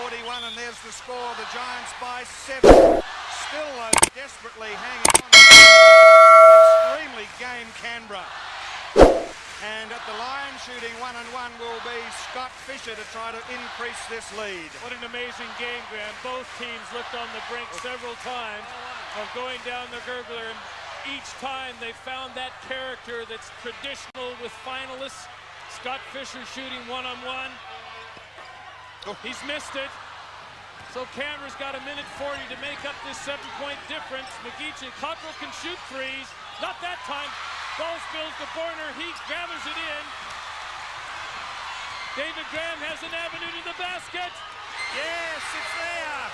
41, and there's the score. The Giants by 7. Still desperately hanging on. An extremely game Canberra. And at the line, shooting 1-1 will be Scott Fisher to try to increase this lead. What an amazing game, Graham. Both teams looked on the brink several times of going down the gurgler, and each time they found that character that's traditional with finalists. Scott Fisher shooting 1-on-1. He's missed it. So Canberra's got 1:40 to make up this 7-point difference. McGeechan, Cottrell can shoot threes. Not that time. Ball spills to Borner. He gathers it in. David Graham has an avenue to the basket. Yes, it's there.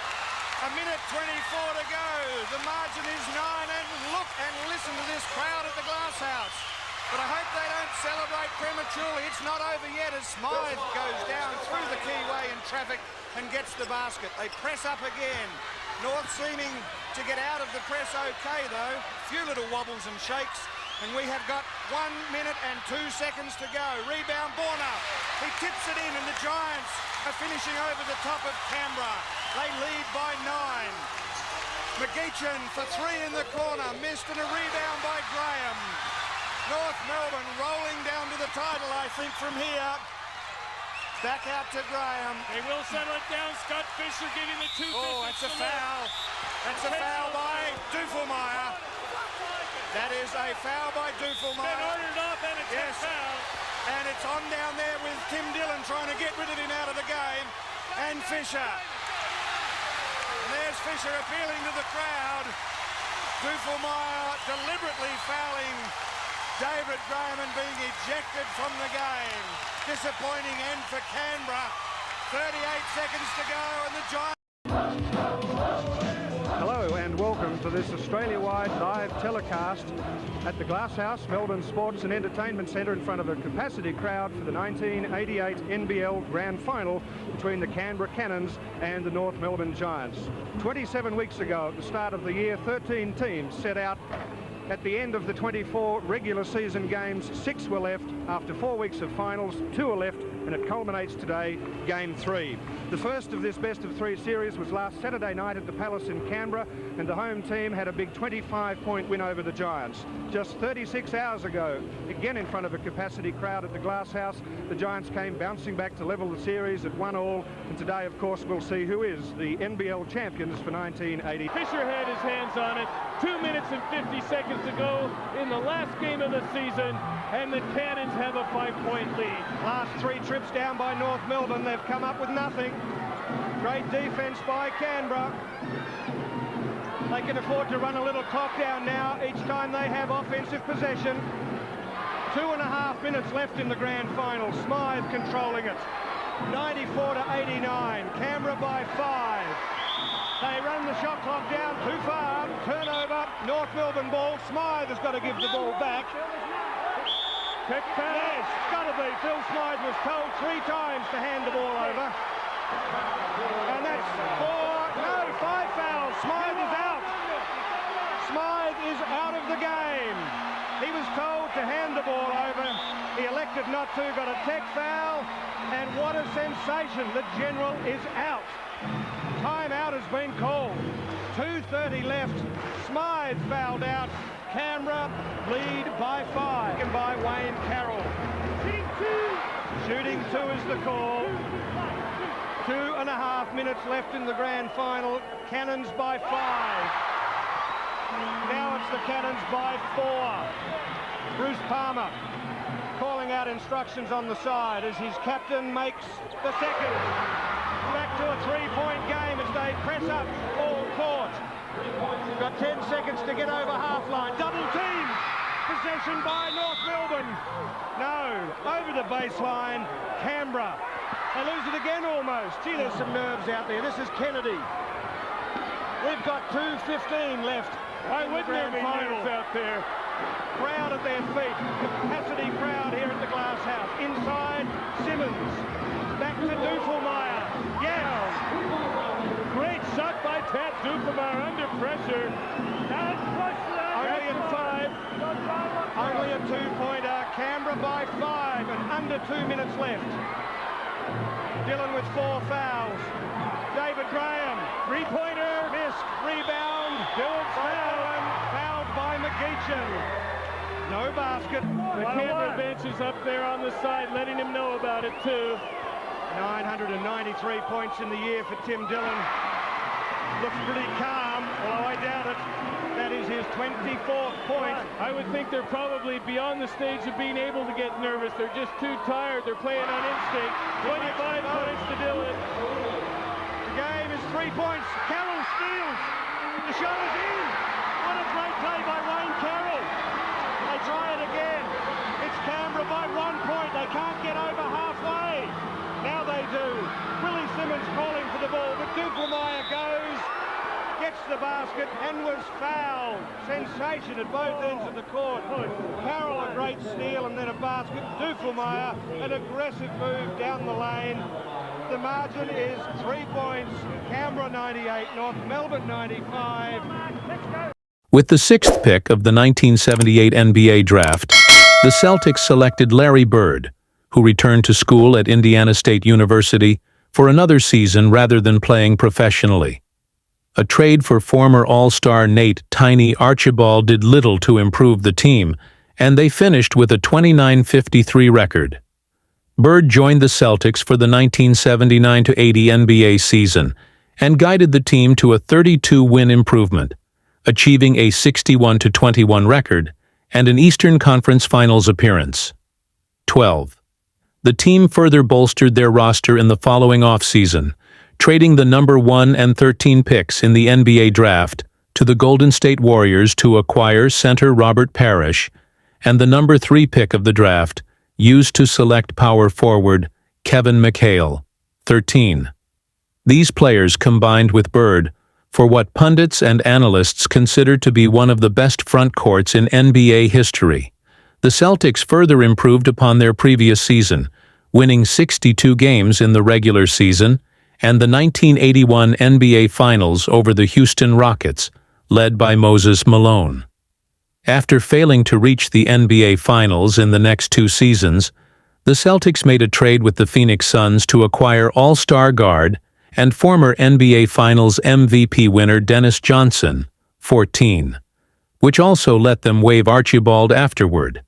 1:24 to go. The margin is 9, and look and listen to this crowd at the Glass House. But I hope they don't celebrate prematurely. It's not over yet as Smythe goes down through the keyway in traffic and gets the basket. They press up again. North seeming to get out of the press okay, though. A few little wobbles and shakes. And we have got 1 minute and 2 seconds to go. Rebound, Borner. He tips it in, and the Giants are finishing over the top of Canberra. They lead by 9. McGeechan for 3 in the corner. Missed, and a rebound by Graham. North Melbourne rolling down to the title, I think, from here. Back out to Graham. They will settle it down. Scott Fisher getting the 2 biscuits. Oh, that's a foul. That's a foul by Dufelmeyer. That is a foul by Dufelmeyer. Been ordered off, and it's a foul. And it's on down there with Tim Dillon trying to get rid of him out of the game. And Fisher. And there's Fisher appealing to the crowd. Dufelmeyer deliberately fouling David Graham and being ejected from the game. Disappointing end for Canberra. 38 seconds to go, and the Giants. Hello and welcome to this Australia-wide live telecast at the Glass House, Melbourne Sports and Entertainment Centre, in front of a capacity crowd for the 1988 NBL Grand Final between the Canberra Cannons and the North Melbourne Giants. 27 weeks ago, at the start of the year, 13 teams set out. At the end of the 24 regular season games, 6 were left. After 4 weeks of finals, 2 are left, and it culminates today, Game 3. The first of this best-of-3 series was last Saturday night at the Palace in Canberra, and the home team had a big 25-point win over the Giants. Just 36 hours ago, again in front of a capacity crowd at the Glass House, the Giants came bouncing back to level the series at 1-1, and today, of course, we'll see who is the NBL champions for 1980. Fisher had his hands on it. 2 minutes and 50 seconds to go in the last game of the season, and the Cannons have a 5-point lead. Last 3 trips down by North Melbourne, they've come up with nothing. Great defense by Canberra. They can afford to run a little clock down now each time they have offensive possession. 2.5 minutes left in the grand final. Smythe controlling it. 94 to 89. Canberra by 5. They run the shot clock down too far. Turnover. North Melbourne ball. Smythe has got to give the ball back. Quick pass. Yes, it's got to be. Phil Smythe was told 3 times to hand the ball over. And that's 5 fouls. Smythe is out. Smythe is out of the game. He was told to hand the ball over. He elected not to, got a tech foul. And what a sensation. The general is out. Timeout has been called. 2:30 left. Smythe fouled out. Canberra lead by 5. And by Wayne Carroll. Shooting 2 is the call. 2.5 minutes left in the grand final. Cannons by 5. Now it's the Cannons by 4. Bruce Palmer calling out instructions on the side as his captain makes the second. Back to a 3-point game as they press up all court. We've got 10 seconds to get over half line. Double team. Possession by North Melbourne. No, over the baseline. Canberra. They lose it again almost. Gee, there's some nerves out there. This is Kennedy. We've got 2:15 left. Why wouldn't there be nerves out there? Crowd at their feet. Capacity crowd here at the Glass House. Inside, Simmons. Back to Dufelmeyer. Yes. Great shot by Tad Dufelmeyer under pressure. Only at 5. Only a 2-pointer. Canberra by 5 and under 2 minutes left. Dillon with 4 fouls. No basket. The camera bench is up there on the side, letting him know about it too. 993 points in the year for Tim Dillon. Looks pretty calm, although I doubt it. That is his 24th point. I would think they're probably beyond the stage of being able to get nervous. They're just too tired. They're playing on instinct. 25 points to Dillon. The game is 3 points. Carroll steals. The shot is in. What a great play by Wayne Carroll. They try it again. It's Canberra by 1 point. They can't get over halfway. Now they do. Willie Simmons calling for the ball, but Duffelmeyer goes, gets the basket and was fouled. Sensation at both ends of the court. Carroll a great steal and then a basket. Duffelmeyer an aggressive move down the lane. The margin is 3 points. Canberra 98, North Melbourne 95. With the 6th pick of the 1978 NBA draft, the Celtics selected Larry Bird, who returned to school at Indiana State University for another season rather than playing professionally. A trade for former All-Star Nate "Tiny" Archibald did little to improve the team, and they finished with a 29-53 record. Bird joined the Celtics for the 1979-80 NBA season and guided the team to a 32-win improvement, achieving a 61-21 record and an Eastern Conference Finals appearance. 12. The team further bolstered their roster in the following offseason, trading the number 1 and 13 picks in the NBA draft to the Golden State Warriors to acquire center Robert Parrish, and the number 3 pick of the draft used to select power forward Kevin McHale, 13. These players combined with Bird for what pundits and analysts consider to be one of the best front courts in NBA history. The Celtics further improved upon their previous season, winning 62 games in the regular season and the 1981 NBA Finals over the Houston Rockets, led by Moses Malone. After failing to reach the NBA Finals in the next 2 seasons, the Celtics made a trade with the Phoenix Suns to acquire All-Star guard and former NBA Finals MVP winner Dennis Johnson, 14, which also let them waive Archibald afterward.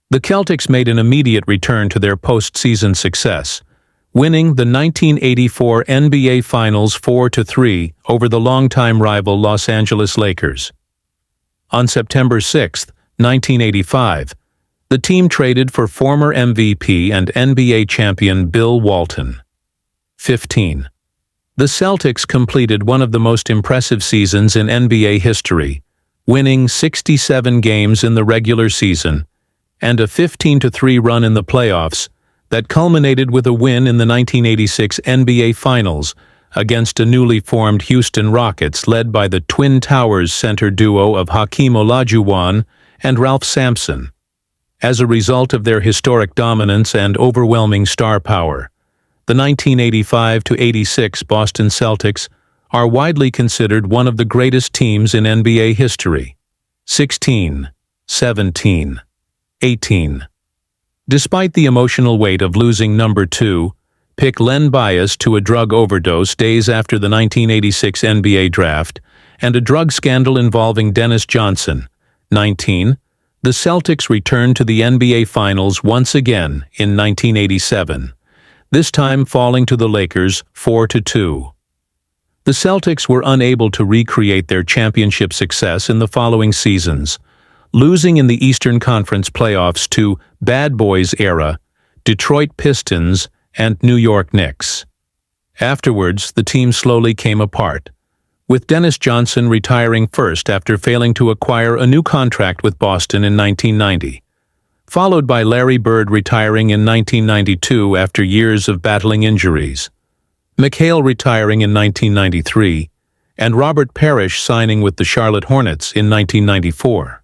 The Celtics made an immediate return to their postseason success, winning the 1984 NBA Finals 4-3 over the longtime rival Los Angeles Lakers. On September 6, 1985, the team traded for former MVP and NBA champion Bill Walton. 15. The Celtics completed one of the most impressive seasons in NBA history, winning 67 games in the regular season and a 15-3 run in the playoffs that culminated with a win in the 1986 NBA Finals against a newly formed Houston Rockets led by the Twin Towers center duo of Hakeem Olajuwon and Ralph Sampson. As a result of their historic dominance and overwhelming star power, the 1985-86 Boston Celtics are widely considered one of the greatest teams in NBA history. 16, 17, 18. Despite the emotional weight of losing number 2 pick Len Bias to a drug overdose days after the 1986 NBA draft and a drug scandal involving Dennis Johnson, 19, the Celtics returned to the NBA Finals once again in 1987, this time falling to the Lakers 4-2. The Celtics were unable to recreate their championship success in the following seasons, losing in the Eastern Conference playoffs to Bad Boys era, Detroit Pistons, and New York Knicks. Afterwards, the team slowly came apart, with Dennis Johnson retiring first after failing to acquire a new contract with Boston in 1990, followed by Larry Bird retiring in 1992 after years of battling injuries, McHale retiring in 1993, and Robert Parrish signing with the Charlotte Hornets in 1994.